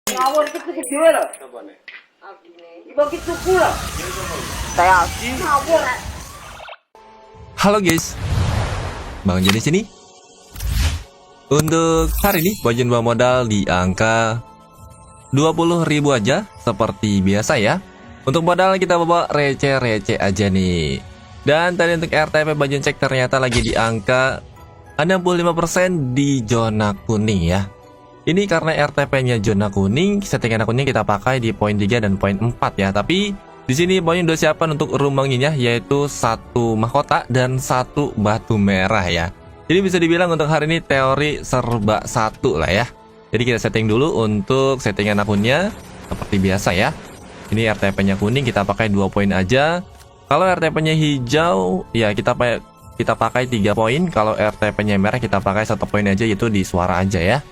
Ngawur itu gede loh. Dibagi tuku loh. Saya ngawur. Halo guys, Bang Joni sini. Untuk hari ini Bagian bawa modal di angka 20.000 aja seperti biasa ya. Untuk modal kita bawa receh-receh aja nih. Dan tadi untuk RTP Bagian cek ternyata lagi di angka 65% di zona kuning ya. Ini karena RTP-nya zona kuning, settingan akunnya kita pakai di poin 3 dan poin 4 ya. Tapi di sini Boyin udah siapkan untuk rumangnya, yaitu 1 mahkota dan 1 batu merah ya. Jadi bisa dibilang untuk hari ini teori serba 1 lah ya. Jadi kita setting dulu untuk settingan akunnya seperti biasa ya. Ini RTP-nya kuning, kita pakai 2 poin aja. Kalau RTP-nya hijau ya kita pakai 3 poin. Kalau RTP-nya merah kita pakai 1 poin aja, yaitu di suara aja ya.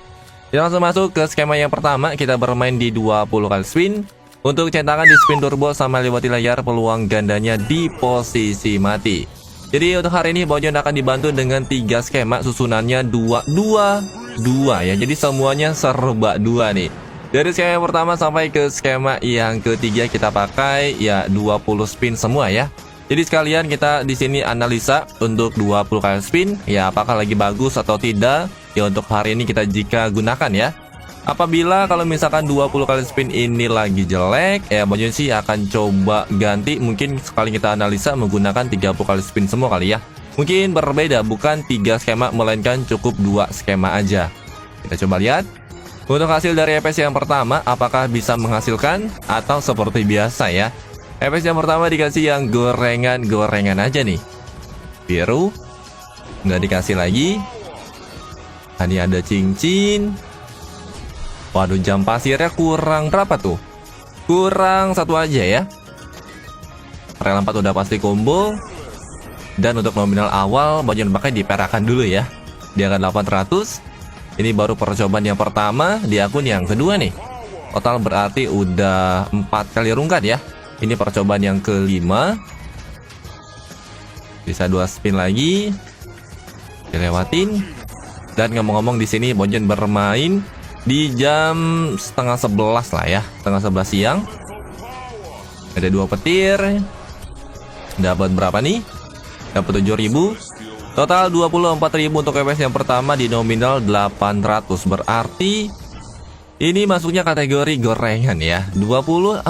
Kita langsung masuk ke skema yang pertama. Kita bermain di 20 kali spin. Untuk centangan di spin turbo sama lewati layar, peluang gandanya di posisi mati. Jadi untuk hari ini Bojon akan dibantu dengan 3 skema, susunannya 2-2-2 ya. Jadi semuanya serba 2 nih. Dari skema yang pertama sampai ke skema yang ketiga kita pakai ya 20 spin semua ya. Jadi sekalian kita di sini analisa untuk 20 kali spin ya, apakah lagi bagus atau tidak. Ya untuk hari ini kita jika gunakan ya. Apabila kalau misalkan 20 kali spin ini lagi jelek ya, Bojon sih akan coba ganti. Mungkin sekali kita analisa menggunakan 30 kali spin semua kali ya. Mungkin berbeda, bukan 3 skema melainkan cukup 2 skema aja. Kita coba lihat untuk hasil dari EPS yang pertama, apakah bisa menghasilkan atau seperti biasa ya. EPS yang pertama dikasih yang gorengan-gorengan aja nih. Biru nggak dikasih lagi. Ini ada cincin. Waduh, jam pasirnya kurang berapa tuh? Kurang 1 aja ya. Rel 4 udah pasti combo. Dan untuk nominal awal Bojon pakai diperakan dulu ya. Dia akan 800. Ini baru percobaan yang pertama di akun yang kedua nih. Total berarti udah 4 kali rungkat ya. Ini percobaan yang kelima. Bisa 2 spin lagi. Dilewatin. Dan ngomong-ngomong di sini Bojon bermain di jam setengah 11 lah ya, setengah 11 siang. Ada 2 petir. Dapat berapa nih? Dapat 7.000. Total 24.000 untuk EPS yang pertama di nominal 800. Berarti ini masuknya kategori gorengan ya. 24.000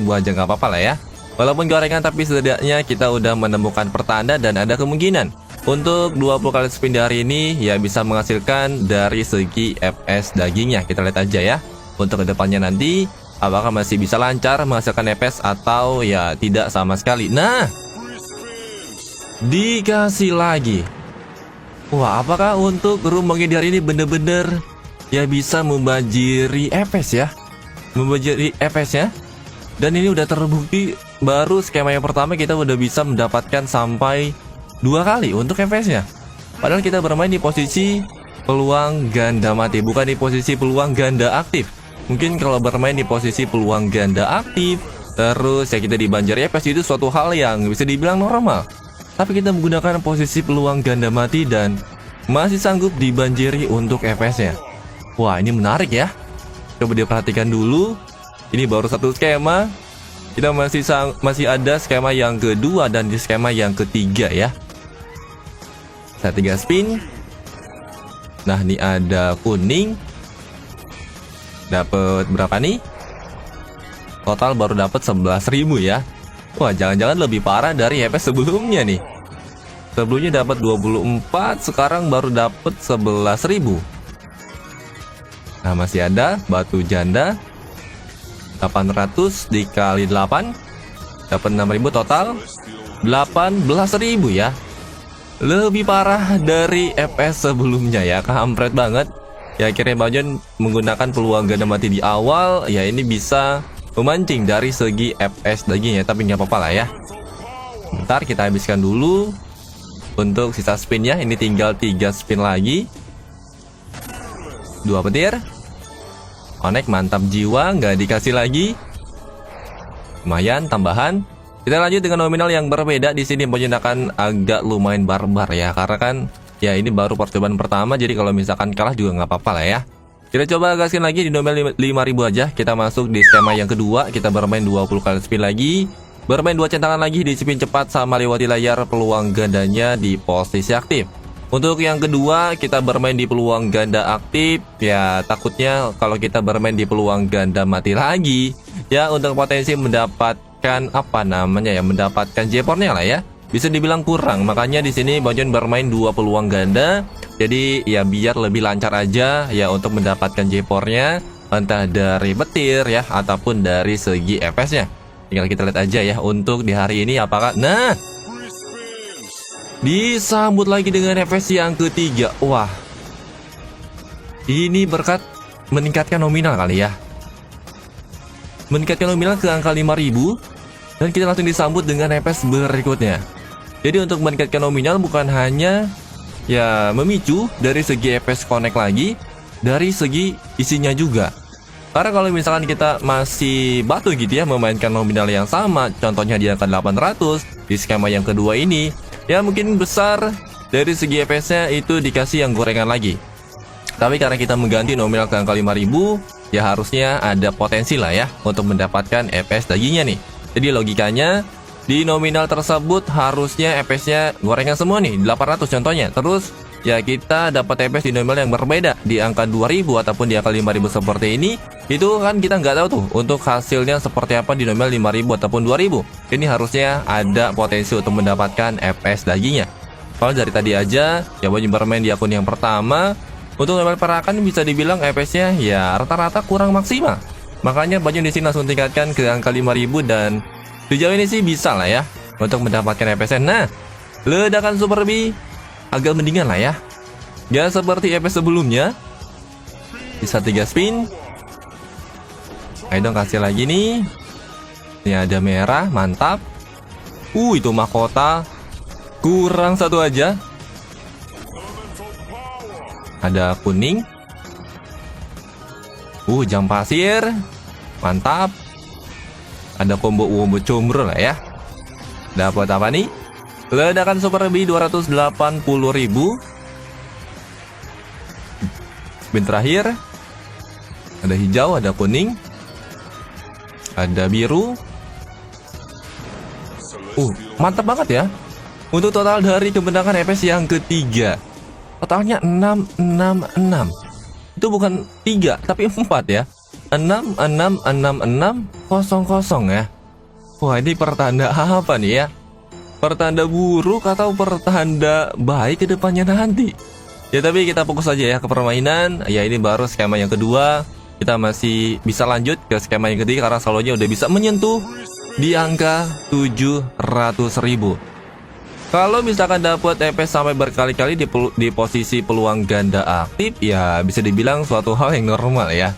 aja nggak apa-apa lah ya. Walaupun gorengan tapi setidaknya kita udah menemukan pertanda dan ada kemungkinan untuk 20 kali spin di hari ini ya bisa menghasilkan dari segi EPS dagingnya. Kita lihat aja ya. Untuk kedepannya nanti apakah masih bisa lancar menghasilkan EPS atau ya tidak sama sekali. Nah, dikasih lagi. Wah, apakah untuk rumangnya di hari ini bener-bener ya bisa membanjiri EPS ya? Membanjiri EPS ya. Dan ini udah terbukti, baru skema yang pertama kita udah bisa mendapatkan sampai 2 kali untuk EPS-nya. Padahal kita bermain di posisi peluang ganda mati, bukan di posisi peluang ganda aktif. Mungkin kalau bermain di posisi peluang ganda aktif, terus ya kita dibanjiri EPS, itu suatu hal yang bisa dibilang normal. Tapi kita menggunakan posisi peluang ganda mati dan masih sanggup dibanjiri untuk EPS-nya. Wah, ini menarik ya. Coba diperhatikan dulu. Ini baru 1 skema. Kita masih ada skema yang kedua dan di skema yang ketiga ya. Saya 3 spin. Nah, ini ada kuning. Dapat berapa nih? Total baru dapat 11.000 ya. Wah, jangan-jangan lebih parah dari EPS sebelumnya nih. Sebelumnya dapat 24, sekarang baru dapat 11.000. Nah, masih ada batu janda 800 dikali 8 dapat 6.000, total 18.000 ya. Lebih parah dari EPS sebelumnya ya. Kampret banget. Ya akhirnya Bojon menggunakan peluang ganda mati di awal. Ya ini bisa memancing dari segi EPS dagingnya, tapi nggak apa-apa lah ya. Bentar kita habiskan dulu. Untuk sisa spinnya ini tinggal 3 spin lagi. 2 petir. Connect, mantap jiwa, nggak dikasih lagi. Lumayan tambahan. Kita lanjut dengan nominal yang berbeda. Di sini Bojon akan agak lumayan barbar ya, karena kan ya ini baru percobaan pertama. Jadi kalau misalkan kalah juga nggak apa-apa lah ya. Kita coba gaskin lagi di nominal 5.000 aja. Kita masuk di skema yang kedua. Kita bermain 20 kali spin lagi. Bermain 2 centangan lagi di spin cepat sama lewati layar peluang gandanya di posisi aktif. Untuk yang kedua, kita bermain di peluang ganda aktif. Ya, takutnya kalau kita bermain di peluang ganda mati lagi, ya untuk potensi mendapatkan mendapatkan jepornya lah ya. Bisa dibilang kurang. Makanya di sini Bang Jon bermain 2 peluang ganda. Jadi ya biar lebih lancar aja ya untuk mendapatkan jepornya, entah dari petir ya ataupun dari segi FPS-nya. Tinggal kita lihat aja ya untuk di hari ini apakah disambut lagi dengan FPS yang ketiga. Wah, ini berkat meningkatkan nominal kali ya. Meningkatkan nominal ke angka 5.000. Dan kita langsung disambut dengan FPS berikutnya. Jadi untuk meningkatkan nominal bukan hanya ya memicu dari segi FPS connect lagi, dari segi isinya juga. Karena kalau misalkan kita masih batu gitu ya memainkan nominal yang sama, contohnya di angka 800 di skema yang kedua ini, ya mungkin besar dari segi FPS-nya itu dikasih yang gorengan lagi. Tapi karena kita mengganti nominal ke angka 5.000, ya harusnya ada potensi lah ya untuk mendapatkan FPS dagingnya nih. Jadi logikanya di nominal tersebut harusnya FPS-nya gorengan semua nih, 800 contohnya. Terus ya kita dapat FPS di nominal yang berbeda di angka 2000 ataupun di angka 5000 seperti ini. Itu kan kita nggak tahu tuh untuk hasilnya seperti apa di nominal 5000 ataupun 2000. Ini harusnya ada potensi untuk mendapatkan FPS dagingnya. Kalau dari tadi aja ya Bang Jon bermain di akun yang pertama, untuk nominal perakan bisa dibilang FPS-nya ya rata-rata kurang maksimal. Makanya Bang Jon di sini langsung tingkatkan ke angka 5000 dan sejauh ini sih bisa lah ya untuk mendapatkan FPS-nya. Nah, ledakan Super B agak mendingan lah ya. Ya seperti FPS sebelumnya. Bisa 3 spin. Ayo dong kasih lagi nih. Ini ada merah, mantap. Itu mahkota. Kurang 1 aja. Ada kuning. Jam pasir. Mantap. Ada combo combro lah ya. Dapat apa nih? Ledakan Super B 280.000. Spin terakhir. Ada hijau, ada kuning, ada biru. Mantap banget ya. Untuk total dari kemenangan FPS yang ketiga, totalnya 666. Itu bukan 3 tapi 4 ya. 6666600 ya. Wah, ini pertanda apa nih ya? Pertanda buruk atau pertanda baik ke depannya nanti? Ya tapi kita fokus aja ya ke permainan. Ya ini baru skema yang kedua. Kita masih bisa lanjut ke skema yang ketiga karena saldonya udah bisa menyentuh di angka 700.000. Kalau misalkan dapat FPS sampai berkali-kali di posisi peluang ganda aktif, ya bisa dibilang suatu hal yang normal ya.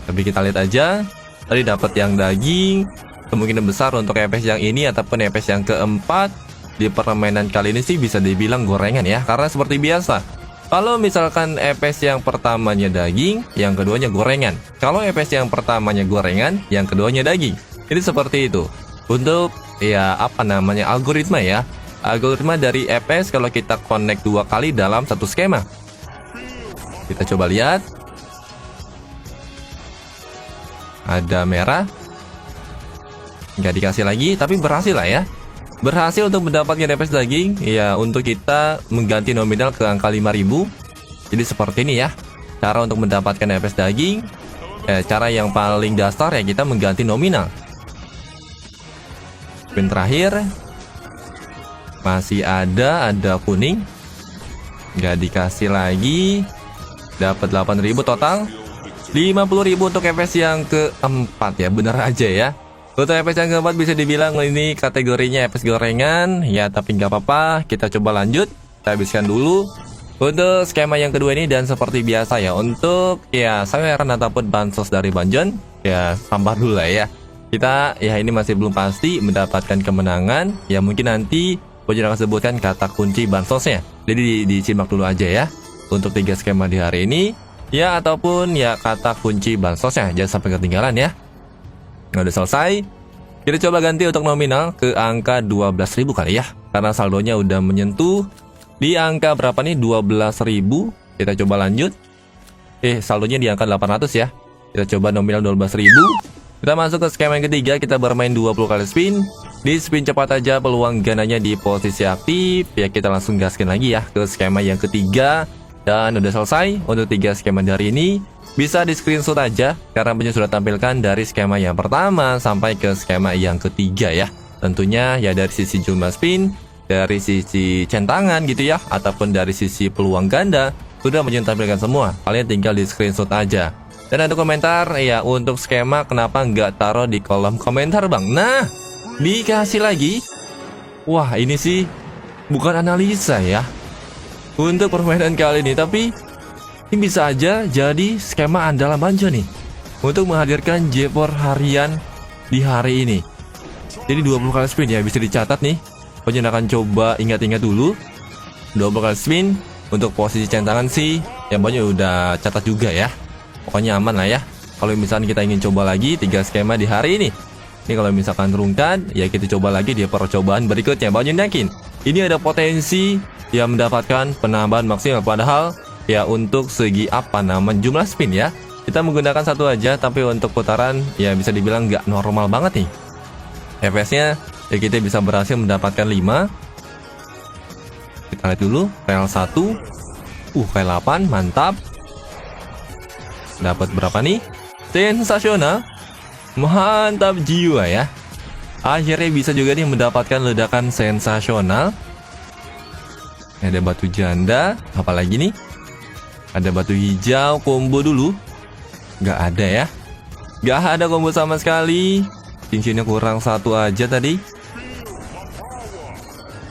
Tapi kita lihat aja, tadi dapat yang daging, kemungkinan besar untuk FPS yang ini ataupun FPS yang keempat di permainan kali ini sih bisa dibilang gorengan ya. Karena seperti biasa, kalau misalkan FPS yang pertamanya daging, yang keduanya gorengan. Kalau FPS yang pertamanya gorengan, yang keduanya daging. Ini seperti itu. Untuk ya algoritma ya. Algoritma dari FPS kalau kita connect 2 kali dalam satu skema. Kita coba lihat. Ada merah. Nggak dikasih lagi, tapi berhasil lah ya. Berhasil untuk mendapatkan FPS daging. Ya untuk kita mengganti nominal ke angka 5.000. Jadi seperti ini ya cara untuk mendapatkan FPS daging. Cara yang paling dasar ya kita mengganti nominal. Spin terakhir. Masih ada kuning. Nggak dikasih lagi. Dapat 8.000 total. 50.000 untuk FPS yang keempat ya. Bener aja ya. Untuk FPS yang keempat bisa dibilang ini kategorinya FPS gorengan. Ya tapi nggak apa-apa, kita coba lanjut. Kita habiskan dulu untuk skema yang kedua ini. Dan seperti biasa ya, untuk ya saweran ataupun bansos dari Bang Jon, ya sabar dulu lah ya. Kita ya ini masih belum pasti mendapatkan kemenangan. Ya mungkin nanti Bang Jon akan sebutkan kata kunci bansosnya. Jadi disimak dulu aja ya untuk 3 skema di hari ini. Ya ataupun ya kata kunci bansosnya, jangan sampai ketinggalan ya. Udah selesai. Kita coba ganti untuk nominal ke angka 12.000 kali ya. Karena saldonya udah menyentuh di angka berapa nih? 12.000. Kita coba lanjut. saldonya di angka 800 ya. Kita coba nominal 12.000. Kita masuk ke skema yang ketiga, kita bermain 20 kali spin. Di spin cepat aja, peluang gandanya di posisi aktif. Ya kita langsung gaskin lagi ya ke skema yang ketiga. Dan udah selesai untuk 3 skema dari ini. Bisa di screenshot aja karena banyak sudah tampilkan dari skema yang pertama sampai ke skema yang ketiga ya. Tentunya ya dari sisi jumlah spin, dari sisi centangan gitu ya, ataupun dari sisi peluang ganda sudah banyak tampilkan semua. Kalian tinggal di screenshot aja. Dan ada komentar ya untuk skema kenapa nggak taruh di kolom komentar bang. Nah dikasih lagi. Wah ini sih bukan analisa ya untuk permainan kali ini, tapi ini bisa aja jadi skema andalan Banjo nih untuk menghadirkan Jepor harian di hari ini. Jadi 20 kali spin ya, bisa dicatat nih. Pokoknya akan coba ingat-ingat dulu 20 kali spin. Untuk posisi centangan sih yang banyak udah catat juga ya. Pokoknya aman lah ya. Kalau misalkan kita ingin coba lagi 3 skema di hari ini, ini kalau misalkan turunkan ya kita coba lagi di percobaan berikutnya. Banyak yakin ini ada potensi yang mendapatkan penambahan maksimal. Padahal ya untuk segi jumlah spin ya, kita menggunakan satu aja, tapi untuk putaran ya bisa dibilang nggak normal banget nih. FPS-nya ya kita bisa berhasil mendapatkan 5. Kita lihat dulu rel 1. Rel 8 mantap. Dapat berapa nih? Sensasional. Mantap jiwa ya. Akhirnya bisa juga nih mendapatkan ledakan sensasional. Ada batu janda, apalagi nih? Ada batu hijau, combo dulu. Nggak ada ya. Nggak ada combo sama sekali. Cincinnya kurang satu aja tadi.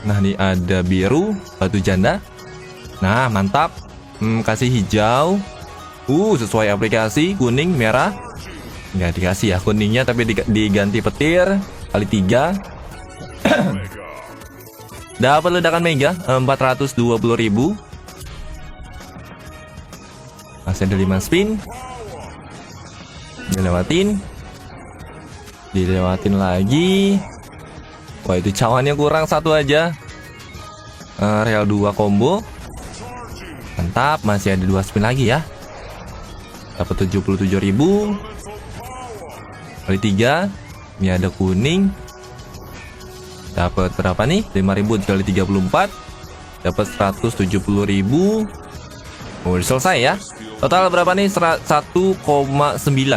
Nah nih ada biru, batu janda. Nah mantap. Kasih hijau. Sesuai aplikasi, kuning, merah. Nggak dikasih ya kuningnya, tapi diganti petir. Kali 3. Dapat ledakan mega 420.000. Masih ada 5 spin. Dilewatin lagi. Wah itu cawannya kurang satu aja. Real 2 combo. Mantap, masih ada 2 spin lagi ya. Dapat 77.000. Kali 3. Ini ada kuning. Dapat berapa nih? 5.000 dikali 34. Dapat 170.000. Udah selesai ya. Total berapa nih? 1,9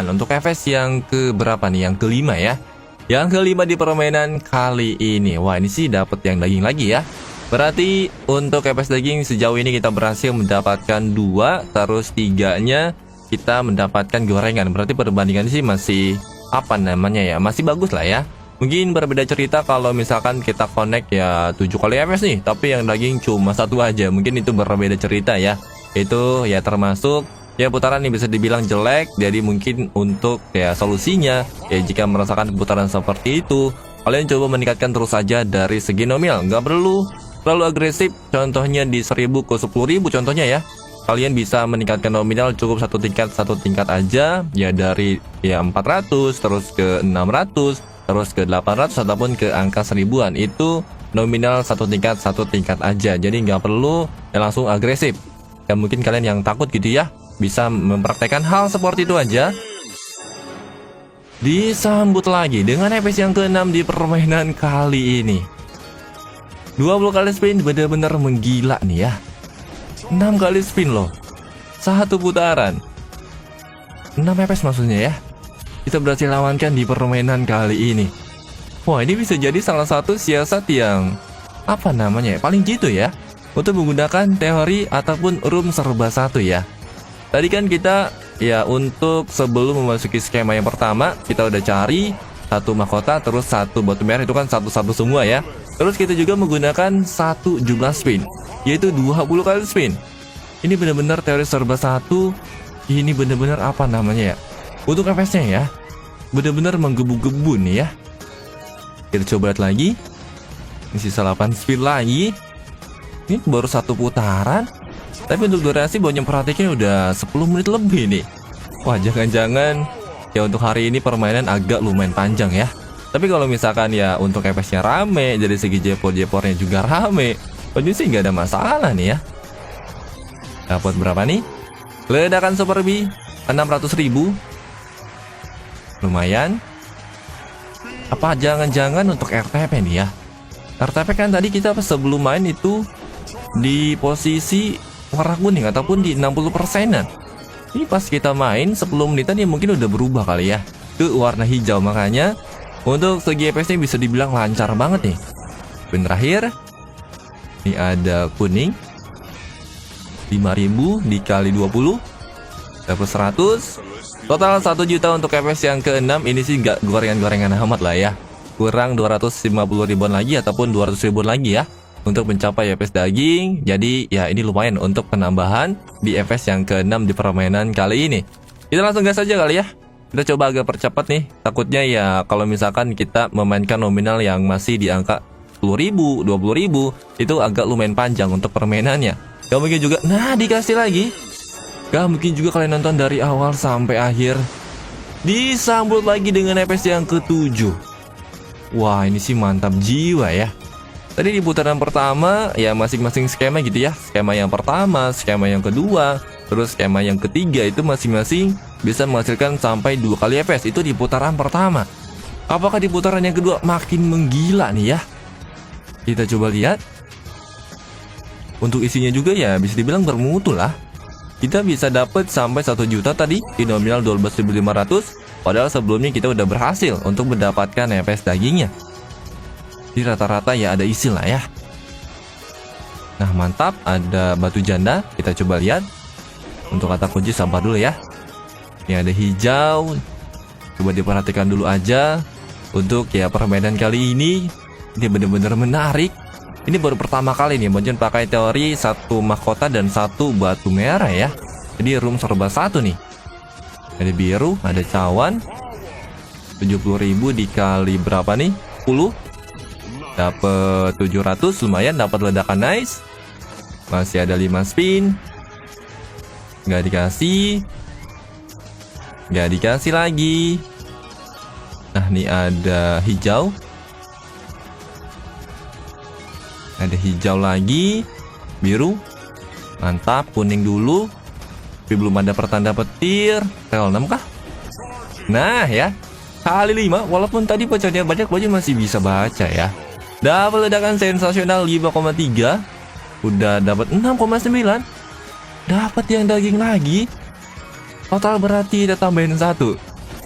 untuk FS yang ke berapa nih? Yang kelima ya. Yang kelima di permainan kali ini. Wah ini sih dapat yang daging lagi ya. Berarti untuk FS daging sejauh ini kita berhasil mendapatkan 2. Terus 3-nya kita mendapatkan gorengan. Berarti perbandingan sih masih masih bagus lah ya. Mungkin berbeda cerita kalau misalkan kita connect ya 7 kali FS nih, tapi yang daging cuma 1 aja. Mungkin itu berbeda cerita ya. Itu ya termasuk ya putaran ini bisa dibilang jelek. Jadi mungkin untuk ya solusinya ya jika merasakan putaran seperti itu, kalian coba meningkatkan terus saja dari segi nominal. Nggak perlu terlalu agresif. Contohnya di 1.000 ke 10.000 contohnya ya. Kalian bisa meningkatkan nominal cukup satu tingkat aja ya, dari ya 400 terus ke 600 terus ke 800 ataupun ke angka 1000-an. Itu nominal satu tingkat aja. Jadi nggak perlu ya langsung agresif. Ya mungkin kalian yang takut gitu ya, bisa mempraktekkan hal seperti itu aja. Disambut lagi dengan episode yang ke-6 di permainan kali ini. 20 kali spin benar-benar menggila nih ya. 6 kali spin loh, 1 putaran 6 FPS maksudnya ya. Kita berhasil lawankan di permainan kali ini. Wah ini bisa jadi salah satu siasat yang paling jitu ya, untuk menggunakan teori ataupun room serba 1 ya. Tadi kan kita ya untuk sebelum memasuki skema yang pertama, kita udah cari 1 mahkota terus 1 batu merah, itu kan satu-satu semua ya. Terus kita juga menggunakan 1 jumlah spin, yaitu 20 kali spin. Ini benar-benar teori serba 1. Ini benar-benar ya, untuk FPS-nya ya, benar-benar menggebu-gebu nih ya. Kita coba lihat lagi. Ini sisa 8 spin lagi. Ini baru 1 putaran, tapi untuk durasi banyak perhatikan udah 10 menit lebih nih. Wah jangan-jangan ya untuk hari ini permainan agak lumayan panjang ya. Tapi kalau misalkan ya untuk FPS-nya rame, dari segi jepor-jepornya juga rame, jadi sih nggak ada masalah nih ya. Dapat berapa nih? Ledakan Super B 600.000. Lumayan. Apa jangan-jangan untuk RTP nih ya? RTP kan tadi kita sebelum main itu di posisi warna kuning ataupun di 60%-an. Ini pas kita main 10 menitan ya mungkin udah berubah kali ya ke warna hijau. Makanya untuk segi FPS-nya bisa dibilang lancar banget nih. Spin terakhir. Ini ada kuning 5.000 dikali 20 dapat 100. Total 1 juta untuk FPS yang ke-6. Ini sih nggak gorengan-gorengan amat lah ya. Kurang 250 ribuan lagi ataupun 200 ribuan lagi ya untuk mencapai FPS daging. Jadi ya ini lumayan untuk penambahan di FPS yang ke-6 di permainan kali ini. Kita langsung gas aja kali ya. Kita coba agak percepat nih. Takutnya ya kalau misalkan kita memainkan nominal yang masih di angka 10.000, 20.000 itu agak lumayan panjang untuk permainannya. Gak mungkin juga, nah dikasih lagi. Gak mungkin juga kalian nonton dari awal sampai akhir. Disambut lagi dengan FPS yang ke-7. Wah ini sih mantap jiwa ya. Tadi di putaran pertama ya masing-masing skema gitu ya. Skema yang pertama, skema yang kedua, terus skema yang ketiga itu masing-masing bisa menghasilkan sampai 2 kali FPS. Itu di putaran pertama. Apakah di putaran yang kedua makin menggila nih ya? Kita coba lihat. Untuk isinya juga ya bisa dibilang bermutu lah. Kita bisa dapat sampai 1 juta tadi di nominal 12.500. Padahal sebelumnya kita udah berhasil untuk mendapatkan FPS dagingnya. Di rata-rata ya ada isi lah ya. Nah mantap, ada batu janda. Kita coba lihat. Untuk kata kunci sabar dulu ya. Ini ada hijau. Coba diperhatikan dulu aja. Untuk ya permainan kali ini benar-benar menarik. Ini baru pertama kali nih Bonjon pakai teori 1 mahkota dan 1 batu merah ya. Jadi room serba 1 nih. Ada biru, ada cawan. 70.000 dikali berapa nih? 10. Dapat 700, lumayan dapat ledakan nice. Masih ada 5 spin. Nggak dikasih. Nggak dikasih lagi. Nah, ini ada hijau. Ada hijau lagi. Biru. Mantap, kuning dulu. Tapi belum ada pertanda petir. Tel 6 kah? Nah ya, kali 5. Walaupun tadi bocornya banyak, Bonjon masih bisa baca ya. Dapat ledakan sensasional 5,3. Udah dapat 6,9. Dapat yang daging lagi. Total berarti kita tambahin 1.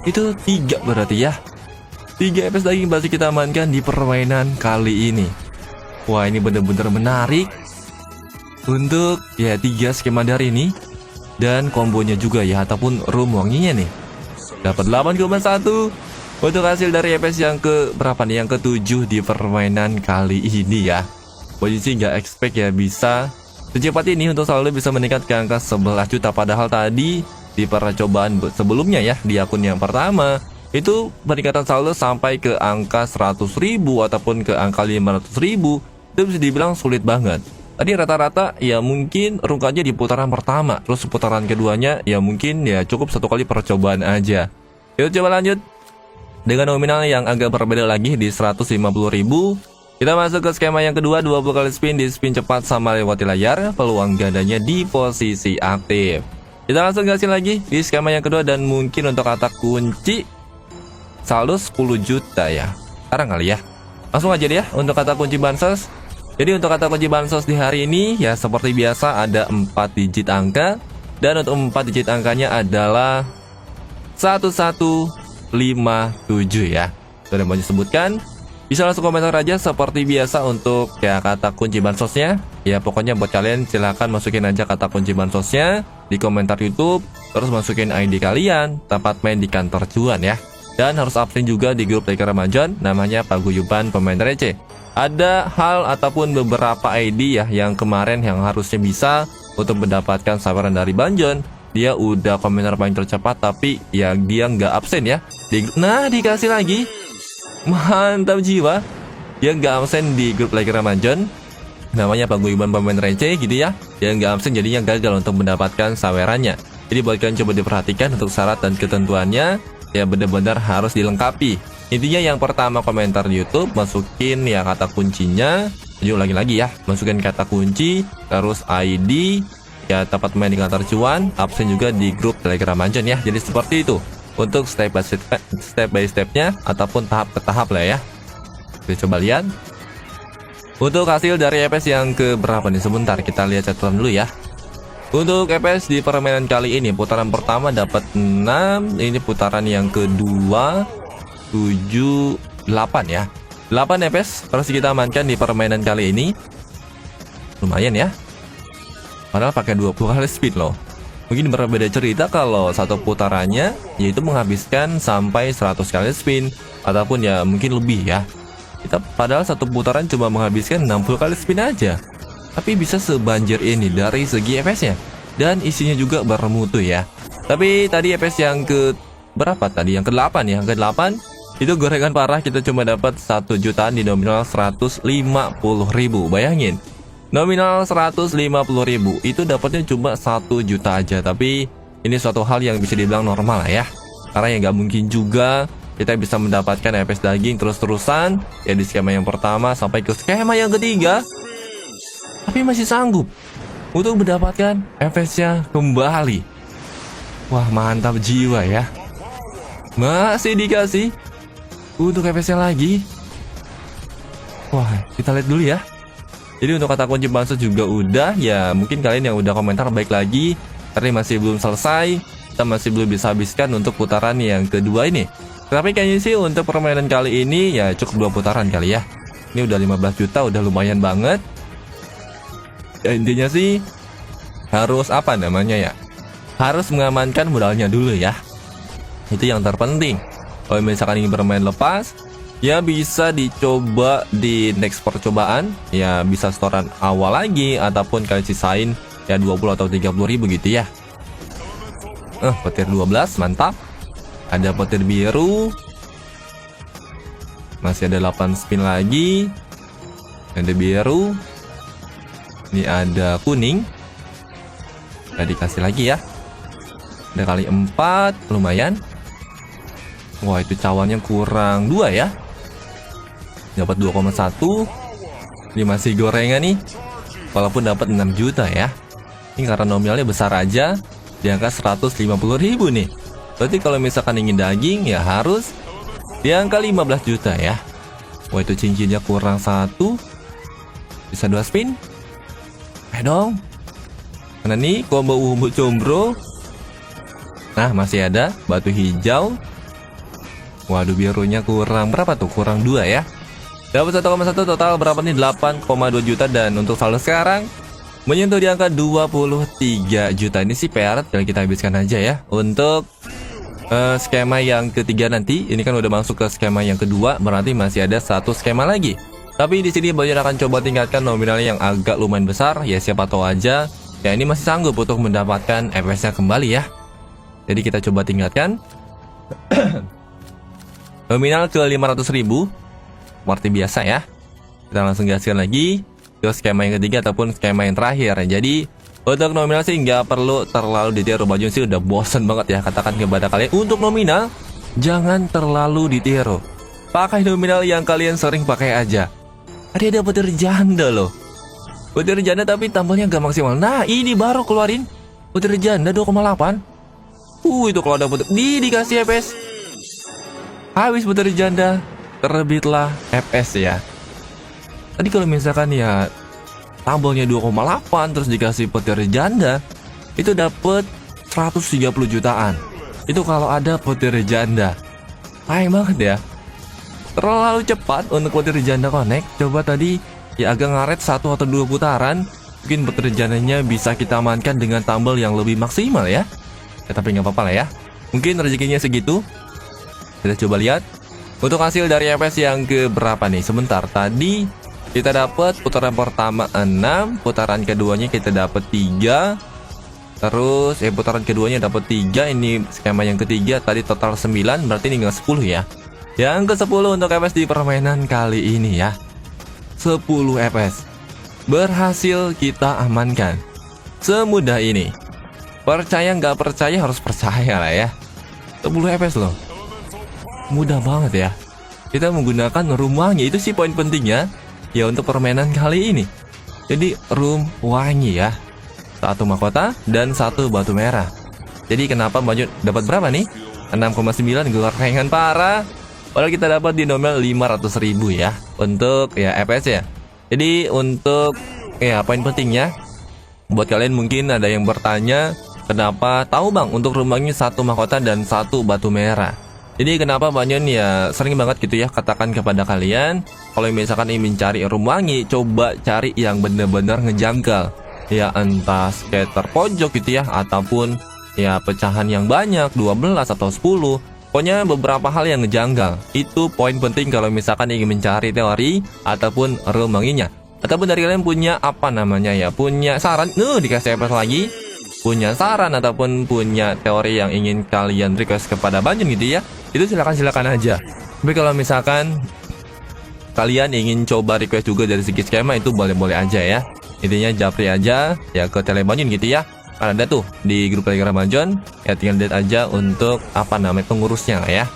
Itu 3 berarti ya. 3 FPS daging masih kita amankan di permainan kali ini. Wah ini bener-bener menarik. Untuk ya 3 skema dari ini. Dan kombonya juga ya, ataupun room wanginya nih. Dapat 8,1 untuk hasil dari FPS yang ke berapa nih? Yang ke-7 di permainan kali ini ya. Posisi nggak expect ya bisa secepat ini untuk saldo bisa meningkat ke angka 11 juta. Padahal tadi di percobaan sebelumnya ya, di akun yang pertama itu peningkatan saldo sampai ke angka 100.000 ataupun ke angka 500.000. Itu bisa dibilang sulit banget. Tadi rata-rata ya mungkin rungkanya di putaran pertama. Terus putaran keduanya ya mungkin ya cukup 1 kali percobaan aja. Kita coba lanjut dengan nominal yang agak berbeda lagi di 150.000. Kita masuk ke skema yang kedua, 20 kali spin di spin cepat sama lewati layar. Peluang gandanya di posisi aktif. Kita langsung kasih lagi di skema yang kedua. Dan mungkin untuk kata kunci saldo 10 juta ya. Sekarang kali ya. Langsung aja deh ya untuk kata kunci bansos. Jadi untuk kata kunci bansos di hari ini ya seperti biasa ada 4 digit angka. Dan untuk 4 digit angkanya adalah 1157 ya. Sudah mau disebutkan. Bisa langsung komentar aja seperti biasa untuk ya kata kunci bansosnya. Ya pokoknya buat kalian silahkan masukin aja kata kunci bansosnya di komentar YouTube. Terus masukin ID kalian, tempat main di kantor cuan ya. Dan harus absen juga di grup Telegram Bonjon, namanya Paguyuban Pemain Receh. Ada hal ataupun beberapa ID ya yang kemarin yang harusnya bisa untuk mendapatkan saweran dari Bonjon. Dia udah komentar paling tercepat tapi ya dia nggak absen ya. Nah dikasih lagi. Mantap jiwa. Dia nggak absen di grup Telegram Bonjon, namanya Paguyuban Pemain Receh gitu ya. Dia nggak absen jadinya gagal untuk mendapatkan sawerannya. Jadi buat kalian coba diperhatikan untuk syarat dan ketentuannya. Ya benar-benar harus dilengkapi. Intinya yang pertama komentar di YouTube, masukin ya kata kuncinya. Lanjut lagi ya, masukin kata kunci, terus ID, ya dapat main di kantor cuan, absen juga di grup Telegram Anjon ya. Jadi seperti itu untuk step by stepnya ataupun tahap ke tahap lah ya. Kita coba lihat untuk hasil dari EPS yang ke berapa nih. Sebentar kita lihat catatan dulu ya. Untuk EPS di permainan kali ini, putaran pertama dapat 6, ini putaran yang kedua 7, 8 ya. 8 EPS harus kita amankan di permainan kali ini. Lumayan ya. Padahal pakai 20 kali speed loh. Mungkin berbeda cerita kalau satu putarannya yaitu menghabiskan sampai 100 kali spin ataupun ya mungkin lebih ya. Kita padahal satu putaran cuma menghabiskan 60 kali spin aja. Tapi bisa sebanjir ini dari segi EPS-nya. Dan isinya juga bermutu ya. Tapi tadi EPS yang ke berapa tadi? Yang ke-8 ya. Yang ke-8 itu gorengan parah, kita cuma dapat 1 jutaan di nominal 150.000. Bayangin. Nominal 150.000 itu dapatnya cuma 1 juta aja. Tapi ini suatu hal yang bisa dibilang normal lah ya. Karena ya nggak mungkin juga kita bisa mendapatkan EPS daging terus-terusan ya di skema yang pertama sampai ke skema yang ketiga. Tapi masih sanggup untuk mendapatkan EPS-nya kembali. Wah, mantap jiwa ya. Masih dikasih untuk EPS-nya lagi. Wah, kita lihat dulu ya. Jadi untuk kata kunci bansos juga udah. Ya mungkin kalian yang udah komentar baik lagi, karena masih belum selesai. Kita masih belum bisa habiskan untuk putaran yang kedua ini. Tapi kayaknya sih untuk permainan kali ini ya cukup 2 putaran kali ya. Ini udah 15 juta, udah lumayan banget. Ya, intinya sih harus apa namanya ya, harus mengamankan modalnya dulu ya. Itu yang terpenting. Kalau misalkan ingin bermain lepas, ya bisa dicoba di next percobaan. Ya bisa setoran awal lagi ataupun kalian sisain ya 20 atau 30 ribu gitu ya. Petir 12 mantap. Ada petir biru. Masih ada 8 spin lagi. Ada biru. Ini ada kuning. Udah dikasih lagi ya. Ada kali 4. Lumayan. Wah, itu cawannya kurang 2 ya. Dapat 2,1. Ini masih gorengan nih. Walaupun dapat 6 juta ya. Ini karena nominalnya besar aja. Di angka 150.000 nih. Berarti kalau misalkan ingin daging ya harus di angka 15 juta ya. Wah, itu cincinnya kurang 1. Bisa 2 spin. Dong. Mana nih combo umbu combro. Nah, masih ada batu hijau. Waduh, birunya kurang berapa tuh? Kurang 2 ya. Dapat 1,1, total berapa nih? 8,2 juta. Dan untuk saldo sekarang menyentuh di angka 23 juta. Ini sih PR yang kita habiskan aja ya. Untuk skema yang ketiga nanti. Ini kan udah masuk ke skema yang kedua, berarti masih ada 1 skema lagi. Tapi di sini Banyak akan coba tingkatkan nominalnya yang agak lumayan besar. Ya siapa tahu aja ya ini masih sanggup untuk mendapatkan EPS-nya kembali ya. Jadi kita coba tingkatkan nominal ke 500.000 seperti biasa ya. Kita langsung gaskan lagi ke skema yang ketiga ataupun skema yang terakhir. Jadi untuk nominal sih nggak perlu terlalu ditiru. Bajun sih udah bosen banget ya katakan kepada kalian. Untuk nominal jangan terlalu ditiru. Pakai nominal yang kalian sering pakai aja. Ada petir janda loh. Petir janda tapi tampilnya gak maksimal. Nah ini baru keluarin petir janda 2,8. Itu kalau ada petir dikasih EPS. Habis petir janda terbitlah EPS ya. Tadi kalau misalkan ya tampilnya 2,8 terus dikasih petir janda, itu dapat 130 jutaan. Itu kalau ada petir janda. Sayang banget ya. Terlalu cepat untuk petir janda connect. Coba tadi ya agak ngaret 1 atau 2 putaran. Mungkin petir jandanya bisa kita amankan dengan tumble yang lebih maksimal ya. Tapi nggak apa-apa lah ya. Mungkin rezekinya segitu. Kita coba lihat untuk hasil dari EPS yang ke berapa nih. Sebentar, tadi kita dapat putaran pertama 6, putaran keduanya kita dapat 3. Terus putaran keduanya dapat 3. Ini skema yang ketiga tadi total 9, berarti ini nggak 10 ya. Yang ke-10 untuk EPS di permainan kali ini ya. 10 EPS berhasil kita amankan. Semudah ini. Percaya nggak percaya harus percaya lah ya. 10 EPS loh. Mudah banget ya. Kita menggunakan room wangi, itu sih poin pentingnya ya untuk permainan kali ini. Jadi room wangi ya. 1 mahkota, dan 1 batu merah. Jadi kenapa Bajun dapat berapa nih? 6,9 gorengan parah. Padahal kita dapat di nominal 500.000 ya untuk ya FPS ya. Jadi untuk ya poin pentingnya buat kalian mungkin ada yang bertanya, kenapa tahu Bang untuk rumahnya 1 mahkota dan 1 batu merah. Jadi kenapa Bajun ya sering banget gitu ya katakan kepada kalian, kalau misalkan ingin mencari rumwangi, coba cari yang benar-benar ngejanggal. Ya entah skater pojok gitu ya, ataupun ya pecahan yang banyak 12 atau 10. Pokoknya beberapa hal yang ngejanggal. Itu poin penting kalau misalkan ingin mencari teori ataupun rumwanginya. Ataupun dari kalian punya apa namanya ya, punya saran, dikasih FPS lagi. Punya saran ataupun punya teori yang ingin kalian request kepada Bajun gitu ya, itu silakan aja. Tapi kalau misalkan kalian ingin coba request juga dari segi skema, itu boleh-boleh aja ya. Intinya japri aja ya ke tele Bajun gitu ya. Kan ada tuh di grup Telegram Bajun, ya tinggal lihat aja untuk apa namanya pengurusnya ya.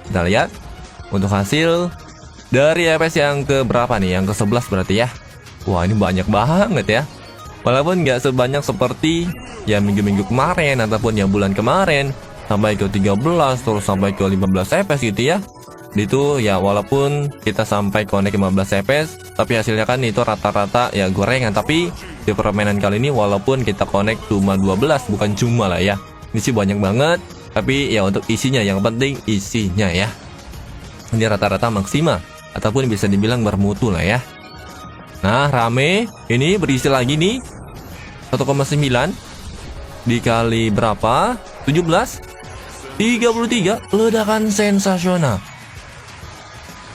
Kita lihat untuk hasil dari FPS yang ke berapa nih? Yang ke 11 berarti ya. Wah, ini banyak banget ya. Walaupun nggak sebanyak seperti ya minggu-minggu kemarin ataupun ya bulan kemarin sampai ke 13 terus sampai ke 15 FPS gitu ya. Itu ya walaupun kita sampai connect 15 FPS, tapi hasilnya kan itu rata-rata ya gorengan. Tapi di permainan kali ini walaupun kita connect cuma 12, bukan cuma lah ya. Ini sih banyak banget, tapi ya untuk isinya yang penting isinya ya. Ini rata-rata maksimal ataupun bisa dibilang bermutu lah ya. Nah, rame. Ini berisi lagi nih 1,9 dikali berapa? 17 33, ledakan sensasional.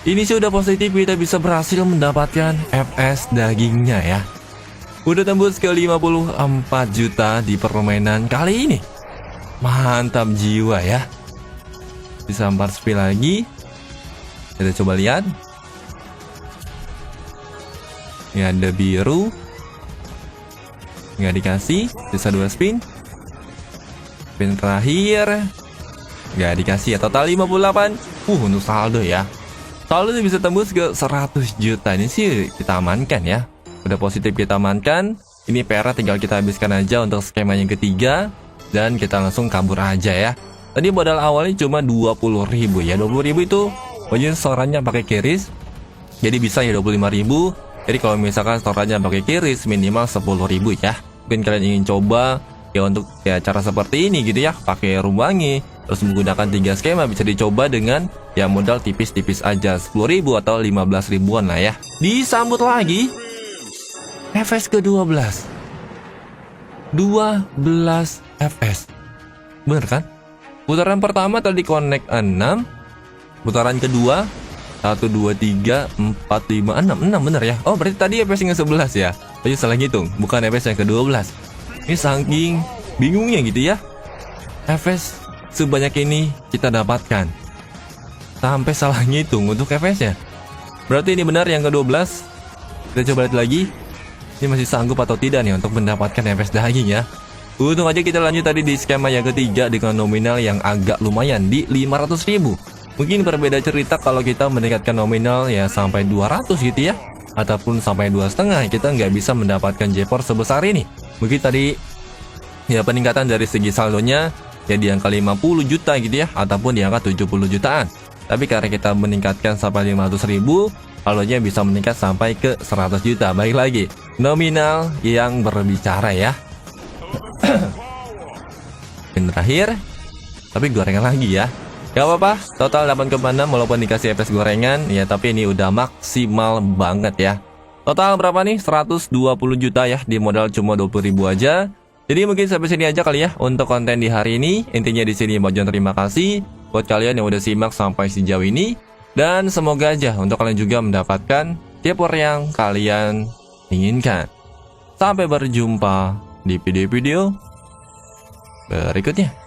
Ini sih udah positif, kita bisa berhasil mendapatkan FPS dagingnya ya. Udah tembus ke 54 juta di permainan kali ini. Mantap jiwa ya. Bisa 4 spin lagi. Kita coba lihat. Ini ada biru, nggak dikasih, bisa 2 spin. Spin terakhir nggak dikasih ya, total 58. Untuk saldo ya, saldo bisa tembus ke 100 juta. Ini sih kita amankan ya, udah positif kita amankan. Ini PR tinggal kita habiskan aja untuk skema yang ketiga, dan kita langsung kabur aja ya. Tadi modal awalnya cuma 20.000 ya. 20.000 itu Bajun sorannya pakai keris, jadi bisa ya 25.000. Jadi kalau misalkan storage-nya pakai keris minimal 10.000 ya. Mungkin kalian ingin coba ya untuk ya cara seperti ini gitu ya, pakai rumwangi terus menggunakan 3 skema, bisa dicoba dengan ya modal tipis-tipis aja 10.000 atau 15 ribuan lah ya. Disambut lagi FPS ke 12 FPS. Bener kan? Putaran pertama tadi connect 6, putaran kedua 1, 2, 3, 4, 5, 6 bener ya. Oh berarti tadi FPS yang ke-11 ya. Tadi salah ngitung, bukan FPS yang ke-12. Ini saking bingungnya gitu ya. FPS sebanyak ini kita dapatkan, sampai salah ngitung untuk FPS-nya. Berarti ini benar yang ke-12. Kita coba lihat lagi. Ini masih sanggup atau tidak nih untuk mendapatkan FPS daging ya. Untung aja kita lanjut tadi di skema yang ketiga dengan nominal yang agak lumayan di 500.000. Mungkin berbeda cerita kalau kita meningkatkan nominal ya sampai 200 gitu ya, ataupun sampai 2,5, kita nggak bisa mendapatkan JPOR sebesar ini. Mungkin tadi ya peningkatan dari segi saldonya ya di angka 50 juta gitu ya, ataupun di angka 70 jutaan. Tapi karena kita meningkatkan sampai 500.000, saldonya bisa meningkat sampai ke 100 juta. Baik lagi, nominal yang berbicara ya. Dan terakhir, tapi gorengan lagi ya. Gak apa-apa, total 8,6 walaupun dikasih FPS gorengan ya, tapi ini udah maksimal banget ya. Total berapa nih? 120 juta ya, di modal cuma 20.000 aja. Jadi mungkin sampai sini aja kali ya untuk konten di hari ini. Intinya di sini Bajun terima kasih buat kalian yang udah simak sampai sejauh ini, dan semoga aja untuk kalian juga mendapatkan JPOR yang kalian inginkan. Sampai berjumpa di video-video berikutnya.